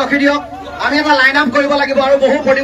ৰখি দিয়ক আমি এটা লাইন আপ কৰিব লাগিব আৰু বহু পৰি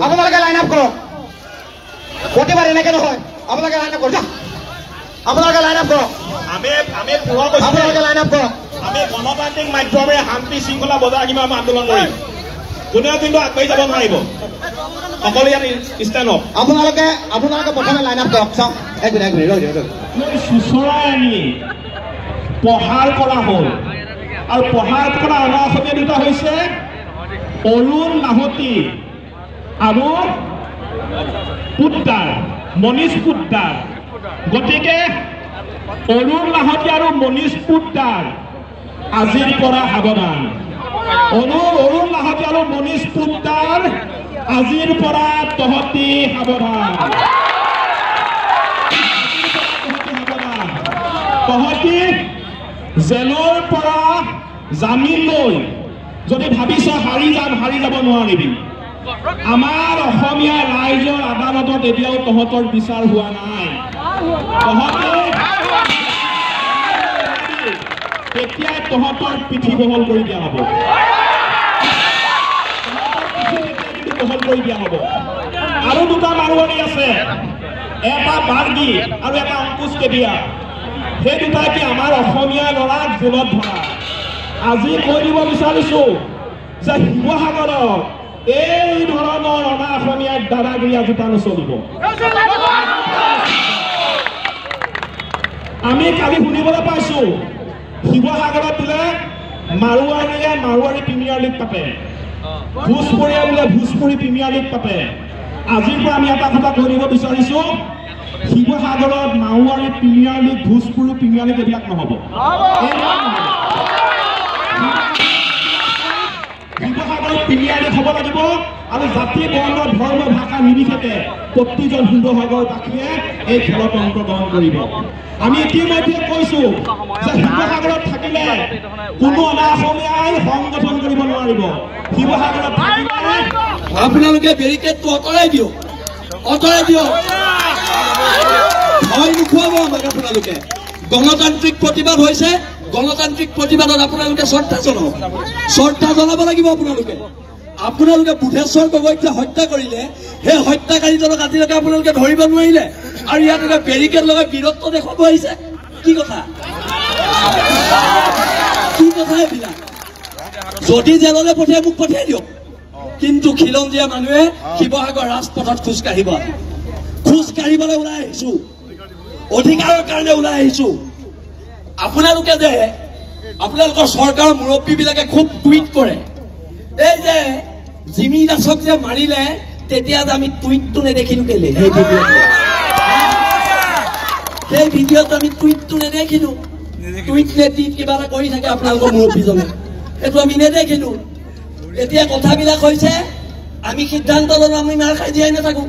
আপোনালোকে লাইন আপ কৰক প্ৰতিবাৰ এনেকে নহয় আপোনালোকে লাইন আপ কৰক আপোনালোকে লাইন আপ কৰক আপোনালোকে লাইন আপ কৰক আমি গণতান্ত্ৰিক মাধ্যমেৰে শান্তি শৃংখলা বজাই ৰাখিম আমি আন্দোলন কৰিম কোনেও কিন্তু আগবাঢ়ি যাব নোৱাৰিব সকলো ইয়াত ষ্টেণ্ড হওক আপোনালোকে প্ৰথমে লাইন আপ কৰক চাওক এক মিনিট চুচৰাই আনি পঢ়াৰ কৰা হ'ল আৰু পঢ়াৰ কৰা অনা অসমীয়া দুটা হৈছে অৰুণ নাহতি আৰু পুত্তাৰ মনীষ পুত্তাৰ গতিকে অৰুণ নাহতি আৰু মনীষ পুত্তাৰ আজিৰ পৰা সাৱধান অৰুণ নাহতি আৰু মনীষ পুত্তাৰ আজিৰ পৰা তহঁতি সাৱধান তহঁতি জেলৰ পৰা জামিন লৈ যদি ভাবিছ হাৰি যাব নোৱাৰিবি আমাৰ অসমীয়া ৰাইজৰ আদালতত এতিয়াও তহঁতৰ বিচাৰ হোৱা নাই তেতিয়াই তহঁতৰ পিঠি বহল কৰি দিয়া হ'ব আৰু দুটা মাৰোৱাৰী আছে এটা বাৰ্গী আৰু এটা অংকুশ কেবিয়া সেই দুটাই কি আমাৰ অসমীয়া ল'ৰাক জেলত ধৰা আজি কৈ দিব বিচাৰিছো যে শিৱসাগৰত এই ধৰণৰ অনা অসমীয়াৰ দাদাগিৰি আজিতা নচলিব আমি কালি শুনিবলৈ পাইছো শিৱসাগৰত বোলে মাৰোৱাৰীয়ে মাৰোৱাৰী প্ৰিমিয়াৰ লীগ পাতে ভোজপুৰীয়ে বোলে ভোজপুৰী প্ৰিমিয়াৰ লীগ পাতে আজিৰ পৰা আমি এটা কথা কৈ দিব বিচাৰিছো শিৱসাগৰত Marwari premier league Bhojpuri premier league এইবিলাক নহ'ব শিৱসাগৰত প্ৰিমিয়াৰ লীগ হ'ব লাগিব আৰু জাতি বৰ্ণ ধৰ্ম ভাষা নিৰ্বিশেষে প্ৰতিজন শিৱসাগৰবাসীয়ে এই খেলত অংশগ্ৰহণ কৰিব আমি ইতিমধ্যে কৈছো যে শিৱসাগৰত থাকিলে কোনো অনা অসমীয়াই সংগঠন কৰিব নোৱাৰিব শিৱসাগৰত থাকিলে আপোনালোকে বেৰিকেডটো আঁতৰাই দিয়ক ভয় নোখোৱাব আমাক আপোনালোকে গণতান্ত্ৰিক প্ৰতিবাদ হৈছে গণতান্ত্ৰিক প্ৰতিবাদত আপোনালোকে শ্ৰদ্ধা জনাব লাগিব আপোনালোকে বুধেশ্বৰ গগৈক হত্যা কৰিলে সেই হত্যাকাৰীজনক আজিলৈকে আপোনালোকে ধৰিব নোৱাৰিলে আৰু ইয়াত এটা বেৰিকেড লগাই বীৰত্ব দেখুৱাব আহিছে কি কথা এইবিলাক যদি জেললৈ পঠিয়াই মোক পঠিয়াই দিয়ক কিন্তু খিলঞ্জীয়া মানুহে শিৱসাগৰ ৰাজপথত খোজকাঢ়িবলৈ ওলাই আহিছো অধিকাৰৰ কাৰণে ওলাই আহিছো আপোনালোকে যে আপোনালোকৰ চৰকাৰৰ মুৰব্বীবিলাকে খুব টুইট কৰে এই যে জিমি দাসক যে মাৰিলে তেতিয়া যে আমি টুইটটো নেদেখিলো কেলে সেই ভিডিঅ'ত আমি টুইটটো নেদেখিলো টুইট নেটি কিবা এটা কৰি থাকে আপোনালোকৰ মুৰব্বীজনে সেইটো আমি নেদেখিলো এতিয়া কথাবিলাক হৈছে আমি সিদ্ধান্ত ল'লো আমি মাৰ খাই জীয়াই নাথাকো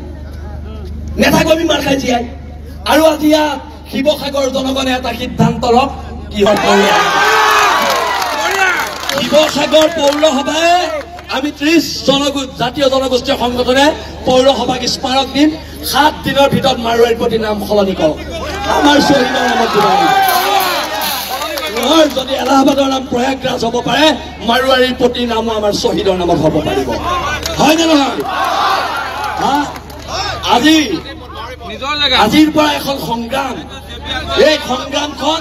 আমি মাৰ খাই জীয়াই আৰু আজি ইয়াত শিৱসাগৰ জনগণে এটা সিদ্ধান্ত লওক কি হয় শিৱসাগৰ পৌৰসভাই আমি 30 জাতীয় জনগোষ্ঠীয় সংগঠনে পৌৰসভাক স্মাৰক দিম 7 দিনৰ ভিতৰত মাৰোৱাৰীৰ প্ৰতি নাম সলনি কৰক আমাৰ শ্বহীদৰ নামত যদি এলাহাবাদৰ নাম প্ৰয়াগৰাজ হ'ব পাৰে মাৰোৱাৰীৰ প্ৰতি নামো আমাৰ শ্বহীদৰ নামত হ'ব পাৰিব হয়নে নহয় আজিৰ পৰা এখন সংগ্ৰাম এই সংগ্ৰামখন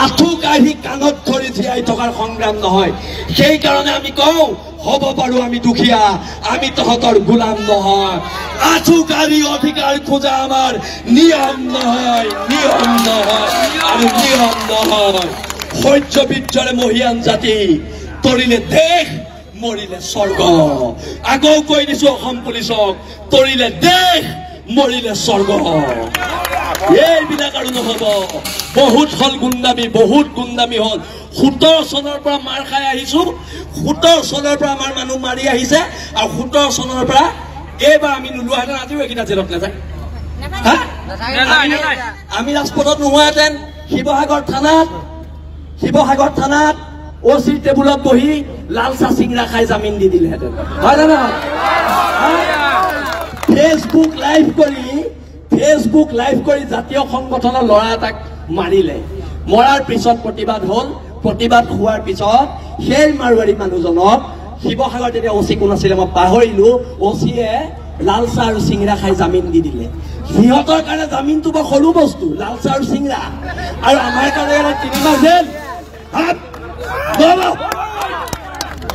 আঁঠু কাঢ়ি কাণত ধৰি জীয়াই থকাৰ সংগ্ৰাম নহয় সেইকাৰণে আমি কওঁ হ'ব পাৰো আমি দুখীয়া আমি তহঁতৰ গোলাম নহয় আঁঠু কাঢ়ি অধিকাৰ খোজা আমাৰ নিয়ম নহয় আৰু নিয়ম নহয় সহ্য বীৰ্যৰে মহিয়ান জাতি তৰিলে দেশ মৰিলে স্বৰ্গ আকৌ কৈ দিছো অসম পুলিচক তৰিলে দেশ মৰিলে স্বৰ্গ এইবিলাক আৰু নহ'ব। বহুত হ'ল গুণ্ডামি, বহুত গুণ্ডামি হ'ল। 17 চনৰ পৰা মাৰ খাই আহিছো, 17 চনৰ পৰা আমাৰ মানুহ মাৰি আহিছে, আৰু 17 চনৰ পৰা এইবাৰ আমি নোলোৱাহেঁতেন আজিও এইকেইটা জেলত নাযায়। আমি ৰাজপথত নোহোৱাহেঁতেন শিৱসাগৰ থানাত OC টেবুলত বহি লাল চাহ চিংৰা খাই জামিন দি দিলেহেঁতেন, হয় নে নহয়? ফেচবুক লাইভ কৰি জাতীয় সংগঠনৰ ল'ৰা এটাক মাৰিলে, মৰাৰ পিছত প্ৰতিবাদ হ'ল। প্ৰতিবাদ হোৱাৰ পিছত সেই মাৰোৱাৰী মানুহজনক শিৱসাগৰ তেতিয়া OC কোন আছিলে মই পাহৰিলো, OCয়ে লাল চাহ আৰু চিংৰা খাই জামিন দি দিলে। সিহঁতৰ কাৰণে জামিনটো বৰ সৰু বস্তু, লাল চাহ আৰু চিংৰা, আৰু আমাৰ কাৰণে 3 মাহ জেল।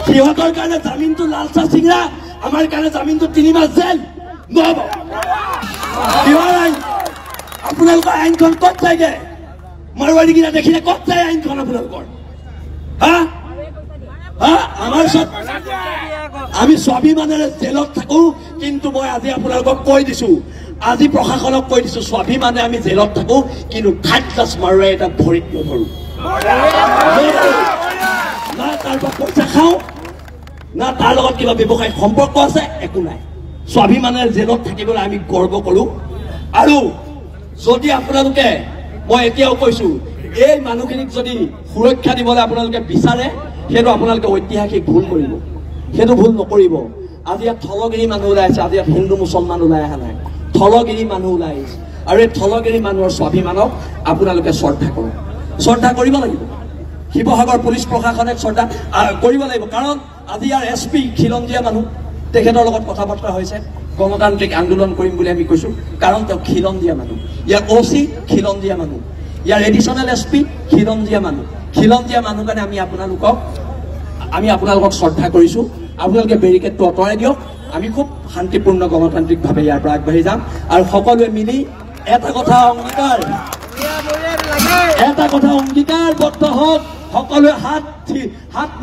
সিহঁতৰ কাৰণে জামিনটো লাল চাহ চিংৰা, আমাৰ কাৰণে জামিনটো 3 মাহ জেল নহব। কিহৰ আইন? আপোনালোকৰ আইনখন ক'ত যায়গে? মাৰোৱাৰীকেইটা দেখিলে ক'ত যায় আইনখন আপোনালোকৰ? আমাৰ আমি স্বাভিমানেৰে জেলত থাকো, কিন্তু মই আজি আপোনালোকক কৈ দিছো, আজি প্ৰশাসনক কৈ দিছো, স্বাভিমানে আমি জেলত থাকো, কিন্তু থাৰ্ড ক্লাছ মাৰোৱাৰী এটা ভৰিত নধৰো। না তাৰ পৰা পইচা খাওঁ, না তাৰ লগত কিবা ব্যৱসায়িক সম্পৰ্ক আছে, একো নাই। স্বাভিমানেৰে জেলত থাকিবলৈ আমি গৰ্ব কৰো। আৰু যদি আপোনালোকে, মই এতিয়াও কৈছো, এই মানুহখিনিক যদি সুৰক্ষা দিবলৈ আপোনালোকে বিচাৰে, সেইটো আপোনালোকে ঐতিহাসিক ভুল কৰিব, সেইটো ভুল নকৰিব। আজি ইয়াত থলগিৰি মানুহ ওলাই আছে, আজি ইয়াত হিন্দু মুছলমান ওলাই অহা নাই, থলগিৰি মানুহ ওলাই আহিছে। আৰু এই থলগিৰি মানুহৰ স্বাভিমানক আপোনালোকে শ্ৰদ্ধা কৰক, শ্ৰদ্ধা কৰিব লাগিব। শিৱসাগৰ পুলিচ প্ৰশাসনে শ্ৰদ্ধা কৰিব লাগিব, কাৰণ আজি ইয়াৰ SP খিলঞ্জীয়া মানুহ, তেখেতৰ লগত কথা বতৰা হৈছে, গণতান্ত্ৰিক আন্দোলন কৰিম বুলি আমি কৈছো, কাৰণ তেওঁ খিলঞ্জীয়া মানুহ। ইয়াৰ OC খিলঞ্জীয়া মানুহ, ইয়াৰ এডিশ্যনেল SP খিলঞ্জীয়া মানুহ। খিলঞ্জীয়া মানুহ কাৰণে আমি আপোনালোকক শ্ৰদ্ধা কৰিছো। আপোনালোকে বেৰিকেডটো আঁতৰাই দিয়ক, আমি খুব শান্তিপূৰ্ণ গণতান্ত্ৰিকভাৱে ইয়াৰ পৰা আগবাঢ়ি যাম। আৰু সকলোৱে মিলি এটা কথা অংগীকাৰবদ্ধ হওক, সকলোৱে হাত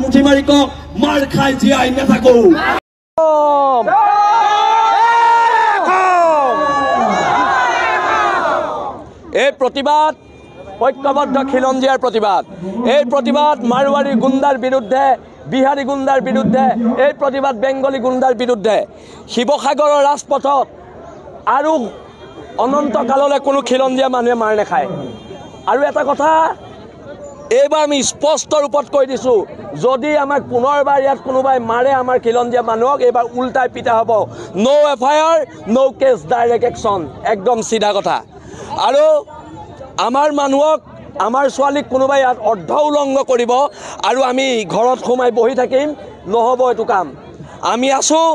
মুঠি মাৰি কওক, মাৰ খাই জীয়াই নাথাকো। এই প্ৰতিবাদ ঐক্যবদ্ধ খিলঞ্জীয়াৰ প্ৰতিবাদ, এই প্ৰতিবাদ মাৰোৱাৰী গুণ্ডাৰ বিৰুদ্ধে, বিহাৰী গুণ্ডাৰ বিৰুদ্ধে, এই প্ৰতিবাদ বেংগলী গুণ্ডাৰ বিৰুদ্ধে। শিৱসাগৰৰ ৰাজপথত আৰু অনন্তকাললৈ কোনো খিলঞ্জীয়া মানুহে মাৰ নাখায়। আৰু এটা কথা এইবাৰ আমি স্পষ্ট ৰূপত কৈ দিছোঁ, যদি আমাক পুনৰবাৰ ইয়াত কোনোবাই মাৰে আমাৰ খিলঞ্জীয়া মানুহক, এইবাৰ উল্টাই পিটা হ'ব। নো FIR, নো কেছ, ডাইৰেক্ট একশ্যন, একদম চিধা কথা। আৰু আমাৰ মানুহক, আমাৰ ছোৱালীক কোনোবাই ইয়াত অৰ্ধ উলংঘ কৰিব আৰু আমি ঘৰত সোমাই বহি থাকিম, নহ'ব এইটো কাম। আমি আছোঁ,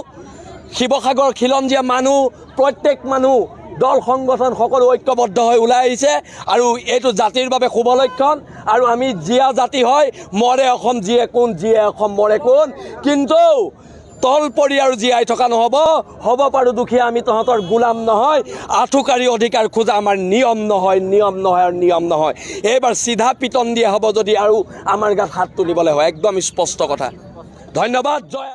শিৱসাগৰ খিলঞ্জীয়া মানুহ, প্ৰত্যেক মানুহ, দল সংগঠন সকলো ঐক্যবদ্ধ হৈ ওলাই আহিছে, আৰু এইটো জাতিৰ বাবে শুভ লক্ষণ। আৰু আমি জীয়া জাতি হয়, মৰে অসম জীয়ে কোন, জীয়ে অসম মৰে কোন। কিন্তু তল পৰি আৰু জীয়াই থকা নহ'ব, হ'ব পাৰোঁ দুখীয়া, আমি তহঁতৰ গোলাম নহয়, আঁঠুকাৰী অধিকাৰ খোজা আমাৰ নিয়ম নহয়, নিয়ম নহয় আৰু নিয়ম নহয়। এইবাৰ চিধা পিটন দিয়া হ'ব যদি আৰু আমাৰ গাত হাত তুলিবলৈ হয়, একদম স্পষ্ট কথা। ধন্যবাদ। জয়।